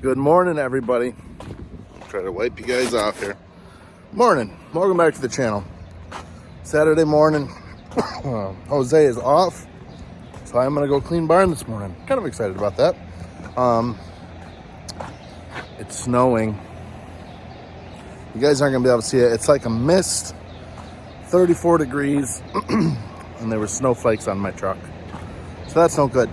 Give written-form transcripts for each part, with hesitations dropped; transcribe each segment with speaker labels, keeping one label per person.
Speaker 1: Good morning, everybody. Try to wipe you guys off here. Morning. Welcome back to the channel. Saturday morning. Jose is off, so I'm gonna go clean barn this morning. Kind of excited about that. It's snowing. You guys aren't gonna be able to see it. It's like a mist. 34 degrees, and there were snowflakes on my truck, so that's no good.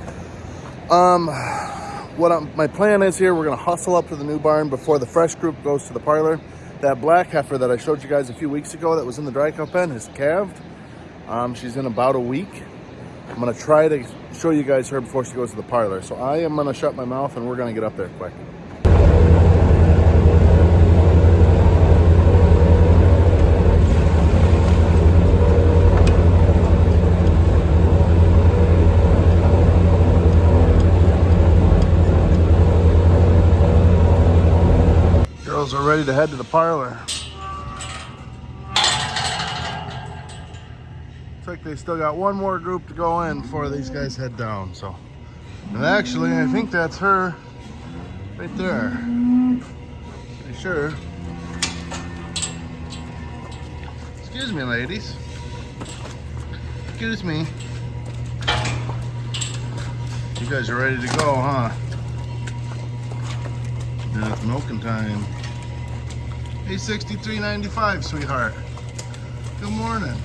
Speaker 1: My plan is here, we're gonna hustle up to the new barn before the fresh group goes to the parlor. That black heifer that I showed you guys a few weeks ago that was in the dry cow pen is calved. She's in about a week. I'm gonna try to show you guys her before she goes to the parlor. So I am gonna shut my mouth and we're gonna get up there quick. Girls are ready to head to the parlor. Looks like they still got one more group to go in before these guys head down. So, and actually, I think that's her right there. Pretty sure. Excuse me, ladies. Excuse me. You guys are ready to go, huh? Yeah, it's milking time. Hey, $63.95, sweetheart. Good morning.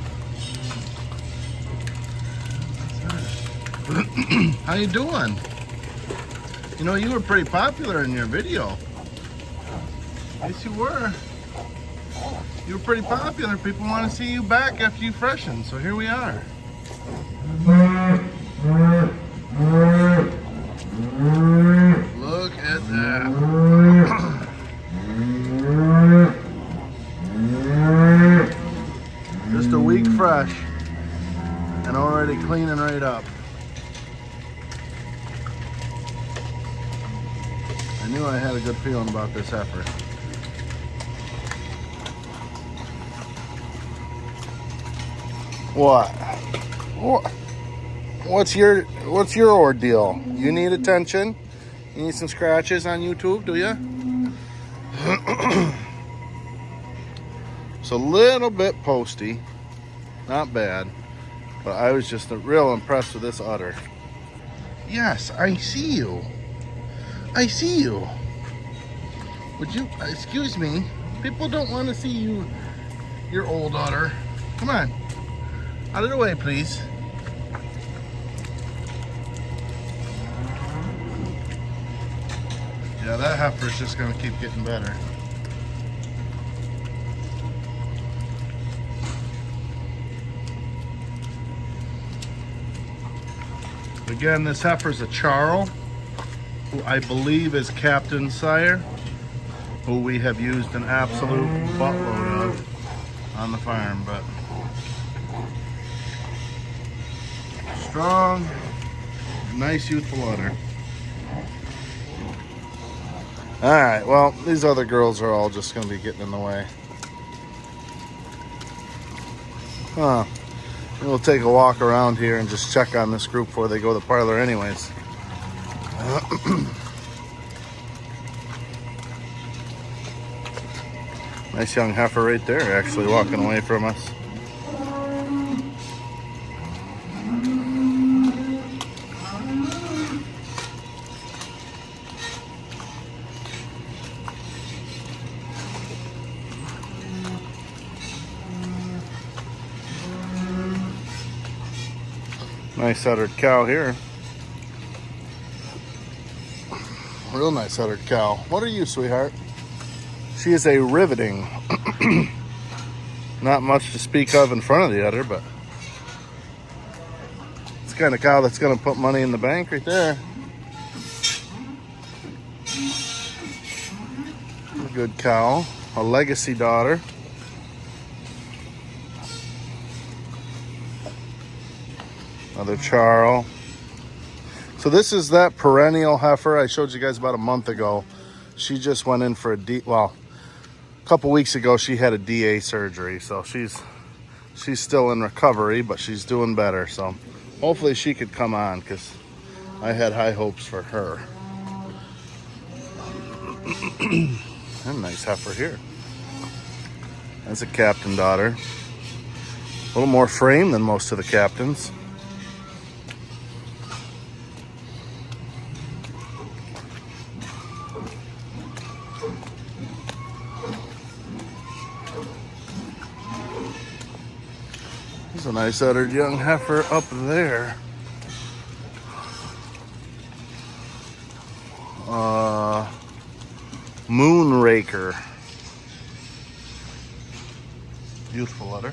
Speaker 1: How you doing? You know, you were pretty popular in your video. Yes, you were. You were pretty popular. People want to see you back after you freshen, so here we are. Look at that. Just a week fresh and already cleaning right up. I knew I had a good feeling about this heifer. What? What's your ordeal? You need attention? You need some scratches on YouTube, do you? It's a little bit posty, not bad, but I was just real impressed with this udder. Yes, I see you. I see you. Would you, excuse me, people don't want to see you, your old udder. Come on, out of the way, please. Yeah, that heifer's just gonna keep getting better. Again, this heifer's a CHARL, who I believe is Captain Sire, who we have used an absolute buttload of on the farm, but strong, nice youthful udder. All right, well, these other girls are all just gonna be getting in the way. Huh. We'll take a walk around here and just check on this group before they go to the parlor anyways. Nice young heifer right there, actually walking away from us. Nice uddered cow here. Real nice uddered cow. What are you, sweetheart? She is a riveting. Not much to speak of in front of the udder, but it's the kind of cow that's going to put money in the bank right there. A good cow. A legacy daughter. Another CHARL. So this is that perennial heifer I showed you guys about a month ago. She just went in for a couple weeks ago she had a DA surgery, so she's still in recovery, but she's doing better. So hopefully she could come on, because I had high hopes for her. And a nice heifer here. That's a captain daughter. A little more frame than most of the captains. There's a nice uddered young heifer up there. Moonraker. Beautiful udder.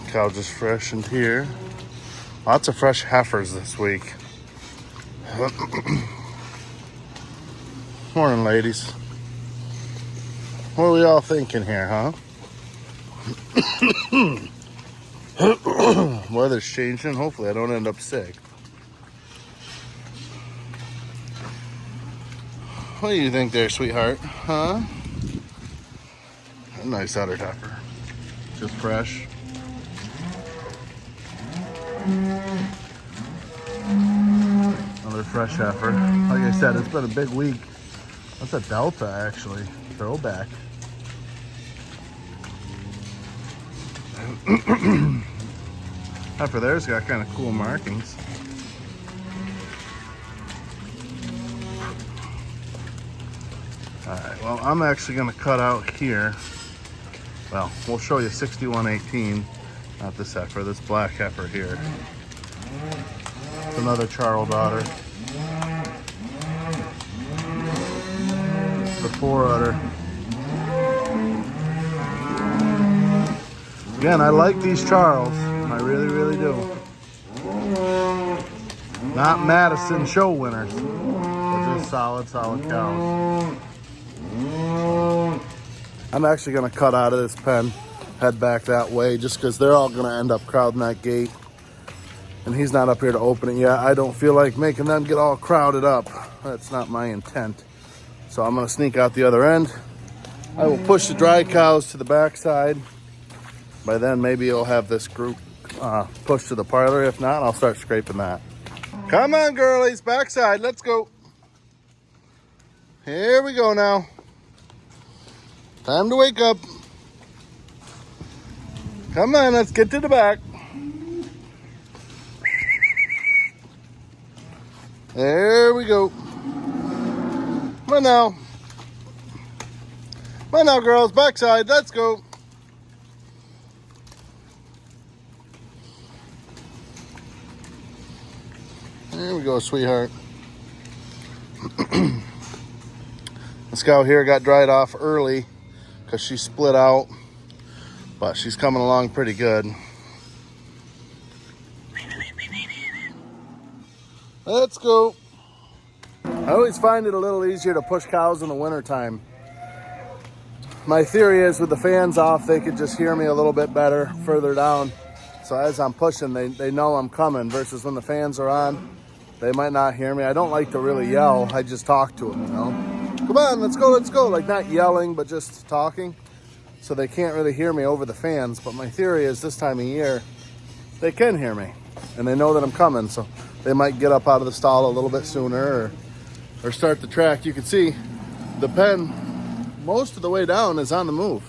Speaker 1: Cow just freshened here. Lots of fresh heifers this week. Morning, ladies. What are we all thinking here, huh? Weather's changing. Hopefully I don't end up sick. What do you think there, sweetheart? Huh? A nice udder heifer. Just fresh. Another fresh heifer. Like I said, it's been a big week. That's a Delta, actually. Throwback. Heifer there's got kind of cool markings. Alright, well, I'm actually going to cut out here. Well, we'll show you 6118. Not this heifer, this black heifer here. It's another CHARL daughter. The 4 udder. Again, I like these CHARLs. I really, really do. Not Madison show winners, but just solid cows. I'm actually going to cut out of this pen, head back that way, just because they're all going to end up crowding that gate. And he's not up here to open it yet. I don't feel like making them get all crowded up. That's not my intent. So I'm going to sneak out the other end. I will push the dry cows to the backside. By then, maybe it'll have this group push to the parlor. If not, I'll start scraping that. Come on, girlies, backside, let's go. Here we go now. Time to wake up. Come on, let's get to the back. There we go. Come on now. Come on now, girls, backside, let's go. There we go, sweetheart. This cow here got dried off early because she split out, but she's coming along pretty good. Let's go. I always find it a little easier to push cows in the wintertime. My theory is with the fans off, they could just hear me a little bit better further down. So as I'm pushing, they know I'm coming, versus when the fans are on, they might not hear me. I don't like to really yell. I just talk to them, you know. Come on, let's go, let's go. Like, not yelling, but just talking. So they can't really hear me over the fans. But my theory is this time of year, they can hear me. And they know that I'm coming. So they might get up out of the stall a little bit sooner or start the track. You can see the pen, most of the way down, is on the move.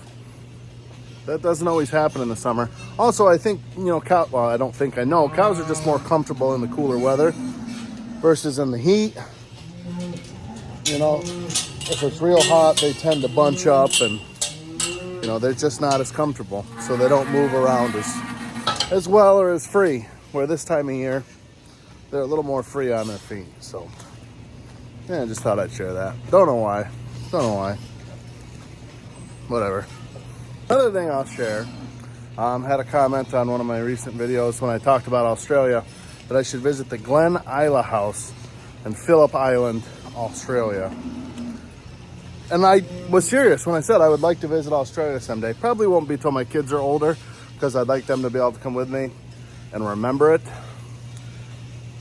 Speaker 1: That doesn't always happen in the summer. Also, I think, you know, I don't think I know. Cows are just more comfortable in the cooler weather versus in the heat. You know, if it's real hot, they tend to bunch up and, you know, they're just not as comfortable. So they don't move around as well or as free. Where this time of year, they're a little more free on their feet. So, yeah, I just thought I'd share that. Don't know why. Whatever. Another thing I'll share, had a comment on one of my recent videos when I talked about Australia that I should visit the Glen Isla House in Phillip Island, Australia. And I was serious when I said I would like to visit Australia someday. Probably won't be till my kids are older because I'd like them to be able to come with me and remember it.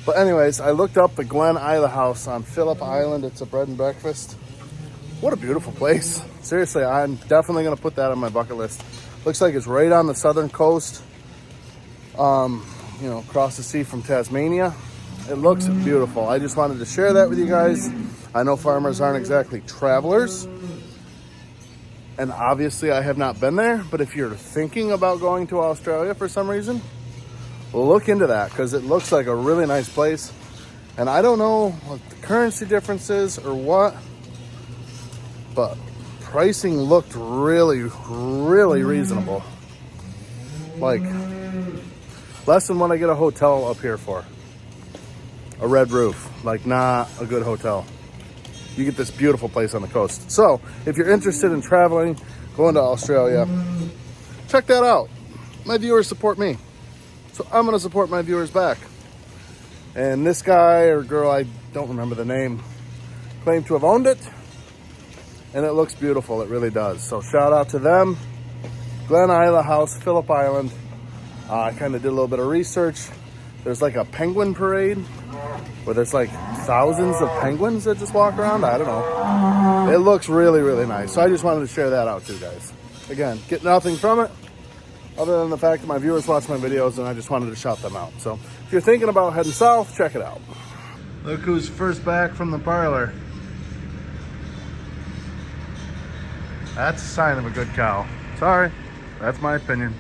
Speaker 1: But anyways, I looked up the Glen Isla House on Phillip Island. It's a bread and breakfast. What a beautiful place. Seriously, I'm definitely going to put that on my bucket list. Looks like it's right on the southern coast, you know, across the sea from Tasmania. It looks beautiful. I just wanted to share that with you guys. I know farmers aren't exactly travelers, and obviously I have not been there, but if you're thinking about going to Australia for some reason, look into that, because it looks like a really nice place. And I don't know what the currency difference is or what, but pricing looked really, really reasonable. Like less than what I get a hotel up here for. A red roof, like not a good hotel. You get this beautiful place on the coast. So if you're interested in traveling, going to Australia, check that out. My viewers support me, so I'm gonna support my viewers back. And this guy or girl, I don't remember the name, claimed to have owned it, and it looks beautiful. It really does. So shout out to them. Glen Isla House, Phillip Island. I kind of did a little bit of research. There's like a penguin parade where there's like thousands of penguins that just walk around. I don't know. It looks really, really nice. So I just wanted to share that out too, guys. Again, get nothing from it other than the fact that my viewers watch my videos, and I just wanted to shout them out. So if you're thinking about heading south, check it out. Look who's first back from the parlor. That's a sign of a good cow. Sorry, that's my opinion.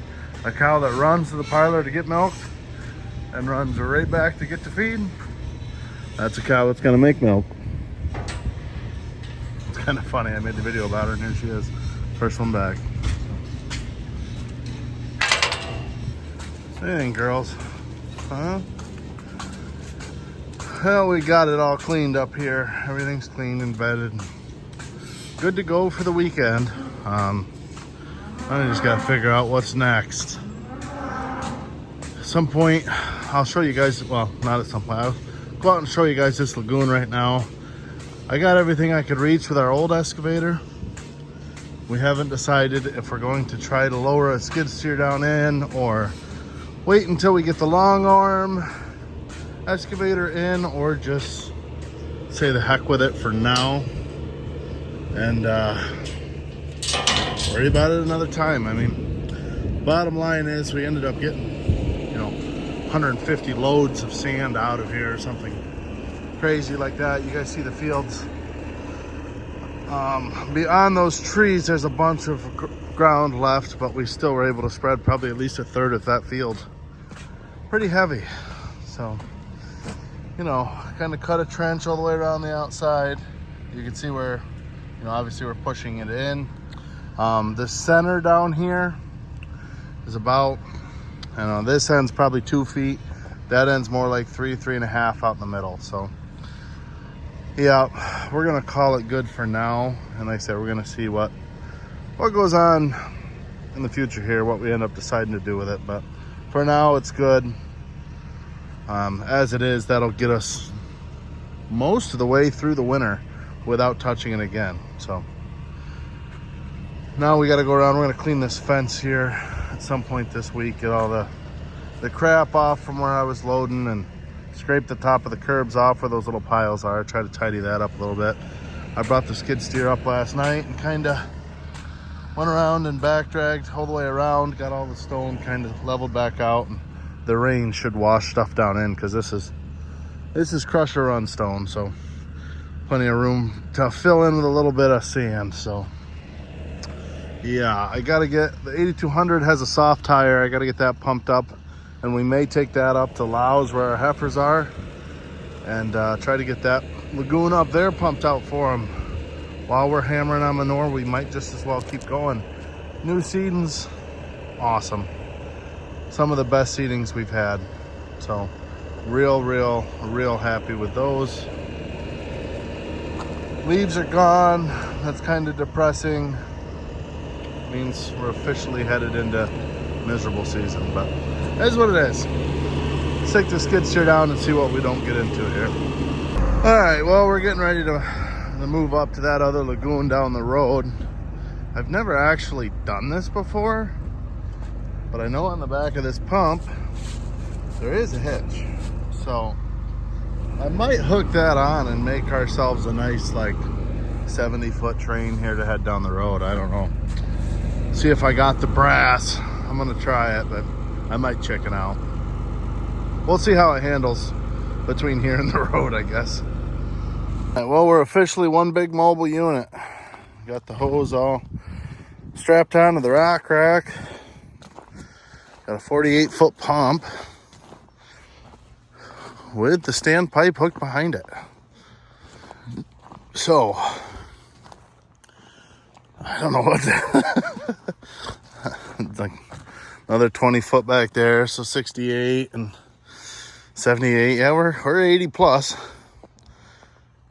Speaker 1: A cow that runs to the parlor to get milked and runs right back to get to feed, that's a cow that's gonna make milk. It's kind of funny, I made the video about her, and here she is, first one back. Dang, girls, huh? Well, we got it all cleaned up here. Everything's cleaned and bedded. Good to go for the weekend. I just gotta figure out what's next. At some point, I'll show you guys, well, not at some point, I'll go out and show you guys this lagoon right now. I got everything I could reach with our old excavator. We haven't decided if we're going to try to lower a skid steer down in or wait until we get the long arm excavator in, or just say the heck with it for now and worry about it another time. I mean, bottom line is we ended up getting, you know, 150 loads of sand out of here or something crazy like that. You guys see the fields. Beyond those trees, there's a bunch of ground left, but we still were able to spread probably at least a third of that field. Pretty heavy. So, you know, kind of cut a trench all the way around the outside. You can see where, you know, obviously we're pushing it in. The center down here is about, I don't know, this end's probably 2 feet. That end's more like 3.5 out in the middle. So yeah, we're gonna call it good for now. And like I said, we're gonna see what goes on in the future here, what we end up deciding to do with it. But for now, it's good. As it is, that'll get us most of the way through the winter without touching it again. So now we got to go around. We're going to clean this fence here at some point this week, get all the crap off from where I was loading, and scrape the top of the curbs off where those little piles are. Try to tidy that up a little bit. I brought the skid steer up last night and kind of went around and back dragged all the way around, got all the stone kind of leveled back out, and the rain should wash stuff down in, because this is crusher run stone, so plenty of room to fill in with a little bit of sand. So yeah, I gotta get the 8200 has a soft tire. I gotta get that pumped up, and we may take that up to Laos where our heifers are, and try to get that lagoon up there pumped out for them. While we're hammering on manure, we might just as well keep going. New seedings, awesome. Some of the best seedings we've had. So real happy with those. Leaves are gone. That's kind of depressing. Means we're officially headed into miserable season, but that's what it is. Let's take the skid steer down and see what we don't get into here. All right, well, we're getting ready to move up to that other lagoon down the road. I've never actually done this before, but I know on the back of this pump there is a hitch, so I might hook that on and make ourselves a nice like 70-foot train here to head down the road. I don't know, see if I got the brass. I'm gonna try it, but I might chicken out. We'll see how it handles. between here and the road, I guess. All right, well, we're officially one big mobile unit. Got the hose all strapped onto the rock rack. Got a 48-foot pump with the standpipe hooked behind it. So, I don't know what to... It's like another 20 foot back there, so 68 and 78. Yeah, we're 80 plus.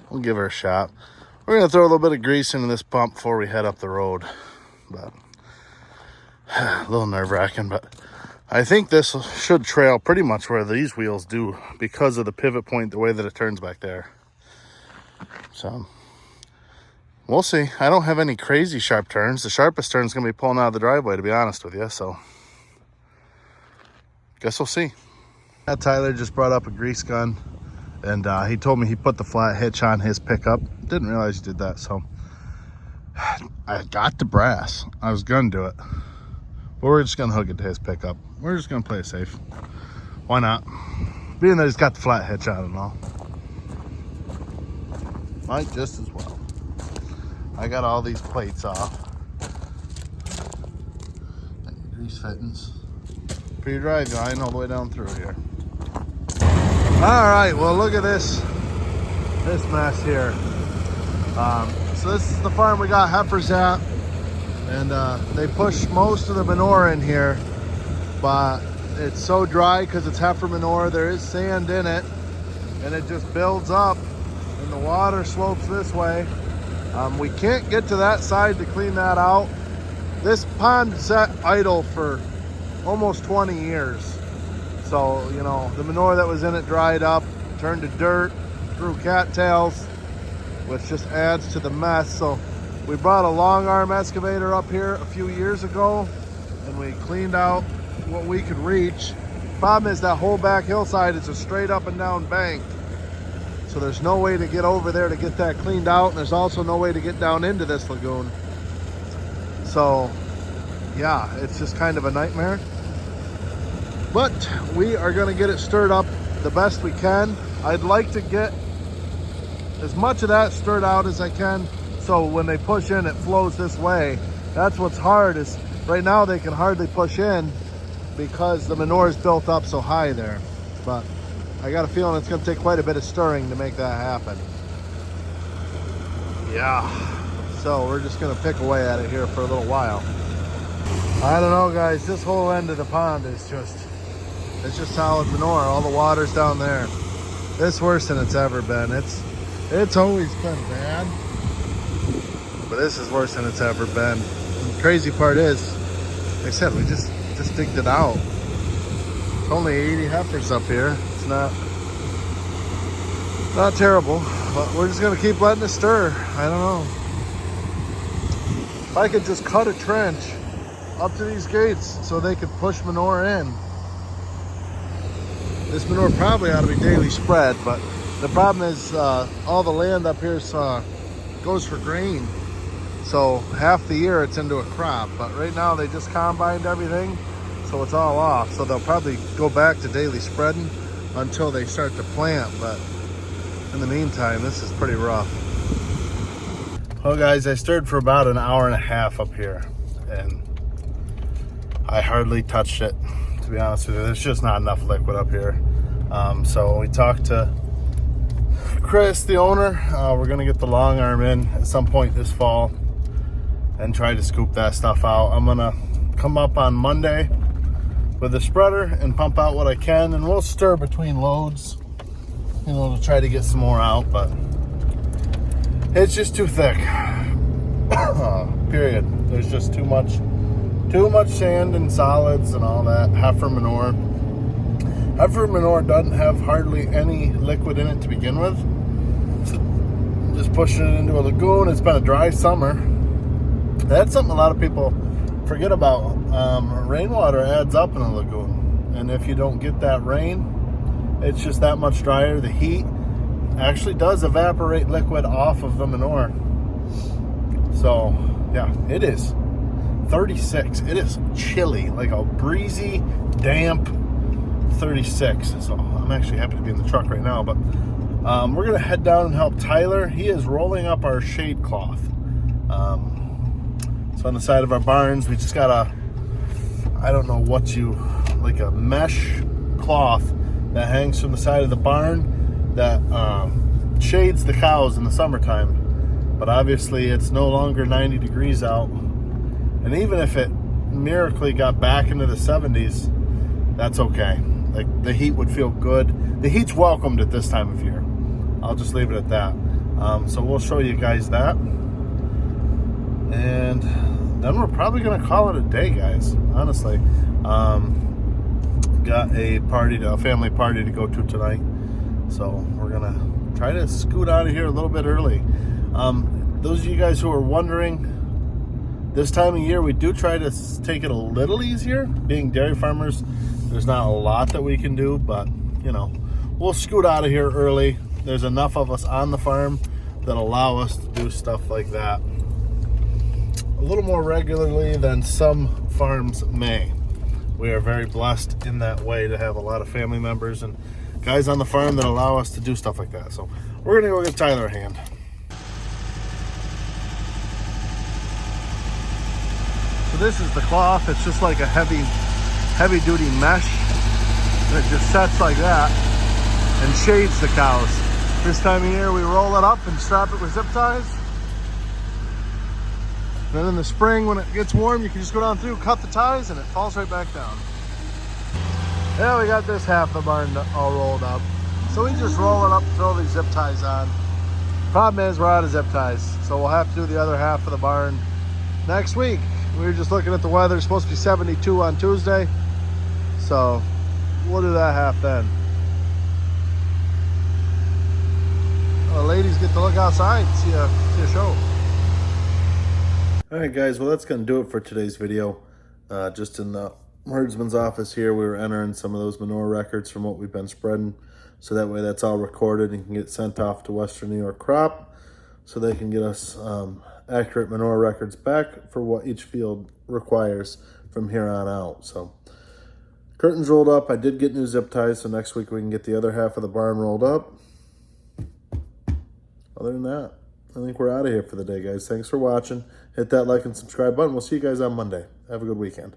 Speaker 1: We'll give her a shot. We're gonna throw a little bit of grease into this pump before we head up the road, but a little nerve-wracking. But I think this should trail pretty much where these wheels do because of the pivot point, the way that it turns back there. So we'll see. I don't have any crazy sharp turns. The sharpest turn is gonna be pulling out of the driveway, to be honest with you. So guess we'll see. Tyler just brought up a grease gun, and he told me he put the flat hitch on his pickup. Didn't realize he did that, so I got the brass. I was gonna do it, but we're just gonna hook it to his pickup. We're just gonna play it safe. Why not? Being that he's got the flat hitch on and all, might just as well. I got all these plates off. Grease fittings for your drive line all the way down through here. All right, well, look at this mess here. So this is the farm we got heifers at, and they push most of the manure in here, but it's so dry because it's heifer manure. There is sand in it, and it just builds up, and the water slopes this way. We can't get to that side to clean that out. This pond sat idle for almost 20 years. So, you know, the manure that was in it dried up, turned to dirt, grew cattails, which just adds to the mess. So we brought a long arm excavator up here a few years ago, and we cleaned out what we could reach. Problem is that whole back hillside is a straight up and down bank. So there's no way to get over there to get that cleaned out, and there's also no way to get down into this lagoon. So yeah, it's just kind of a nightmare. But we are gonna get it stirred up the best we can. I'd like to get as much of that stirred out as I can, so when they push in, it flows this way. That's what's hard, is right now they can hardly push in because the manure is built up so high there. But I got a feeling it's gonna take quite a bit of stirring to make that happen. Yeah, so we're just gonna pick away at it here for a little while. I don't know, guys, this whole end of the pond is it's just solid manure. All the water's down there. It's worse than it's ever been. It's always been bad, but this is worse than it's ever been. And the crazy part is, like I said, we just digged it out. It's only 80 heifers up here. It's not terrible, but we're just gonna keep letting it stir. I don't know. If I could just cut a trench up to these gates so they could push manure in. This manure probably ought to be daily spread, but the problem is all the land up here goes for grain. So half the year it's into a crop, but right now they just combined everything, so it's all off. So they'll probably go back to daily spreading until they start to plant, but in the meantime, this is pretty rough. Well, guys, I stirred for about an hour and a half up here, and I hardly touched it, to be honest with you. There's just not enough liquid up here. So we talked to Chris, the owner. We're gonna get the long arm in at some point this fall and try to scoop that stuff out. I'm gonna come up on Monday with a spreader and pump out what I can, and we'll stir between loads, you know, to try to get some more out, but it's just too thick. Period. There's just too much sand and solids and all that. Heifer manure doesn't have hardly any liquid in it to begin with. So just pushing it into a lagoon. It's been a dry summer. That's something a lot of people forget about. Rainwater adds up in a lagoon, and if you don't get that rain, it's just that much drier. The heat actually does evaporate liquid off of the manure. So yeah, it is 36. It is chilly, like a breezy, damp 36. So I'm I'm actually happy to be in the truck right now, but we're gonna head down and help Tyler. He is rolling up our shade cloth. So on the side of our barns, we just got I don't know what like a mesh cloth that hangs from the side of the barn that shades the cows in the summertime. But obviously it's no longer 90 degrees out. And even if it miraculously got back into the 70s, that's okay. Like, the heat would feel good. The heat's welcomed at this time of year. I'll just leave it at that. So we'll show you guys that. And then we're probably gonna call it a day, guys, honestly. Got a family party to go to tonight. So we're gonna try to scoot out of here a little bit early. Those of you guys who are wondering, this time of year we do try to take it a little easier. Being dairy farmers, there's not a lot that we can do, but you know, we'll scoot out of here early. There's enough of us on the farm that allow us to do stuff like that a little more regularly than some farms may. We are very blessed in that way to have a lot of family members and guys on the farm that allow us to do stuff like that. So we're gonna go get Tyler a hand. So this is the cloth. It's just like a heavy duty mesh. And it just sets like that and shades the cows. This time of year we roll it up and strap it with zip ties. Then in the spring, when it gets warm, you can just go down through, cut the ties, and it falls right back down. Yeah, we got this half of the barn all rolled up. So we just roll it up, throw these zip ties on. Problem is, we're out of zip ties, so we'll have to do the other half of the barn next week. We were just looking at the weather. It's supposed to be 72 on Tuesday, so we'll do that half then. Well, the ladies get to look outside and see a show. All right, guys, well, that's going to do it for today's video. Just in the herdsman's office here, we were entering some of those manure records from what we've been spreading. So that way that's all recorded and can get sent off to Western New York Crop so they can get us accurate manure records back for what each field requires from here on out. So curtains rolled up. I did get new zip ties, so next week we can get the other half of the barn rolled up. Other than that, I think we're out of here for the day, guys. Thanks for watching. Hit that like and subscribe button. We'll see you guys on Monday. Have a good weekend.